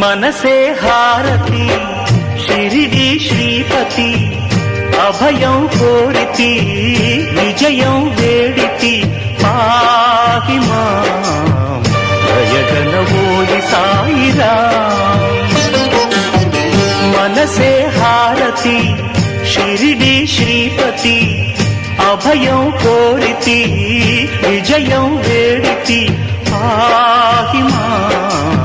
మనసే హారతి షిరిడి శ్రీపతి అభయం కోరితి విజయం వేడితి పాహి మాం దయగనవోయి సాయిరాం మనసే హారతి షిరిడి శ్రీపతి అభయం కోరితి విజయం వేడితి పాహి మాం